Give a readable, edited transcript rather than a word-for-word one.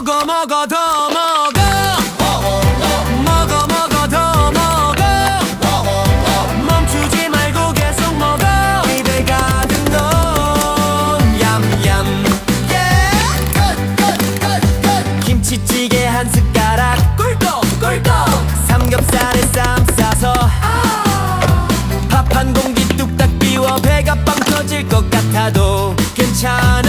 먹어 먹어 더 먹어 먹어 먹어 더 먹어 멈추지 말고 계속 먹어 입에 가득 넣어 얌얌 김치찌개 한 숟가락 꿀꺽 꿀꺽 삼겹살에 쌈 싸서 밥 한 공기 뚝딱 비워 배가 빵 터질 것 같아도 괜찮아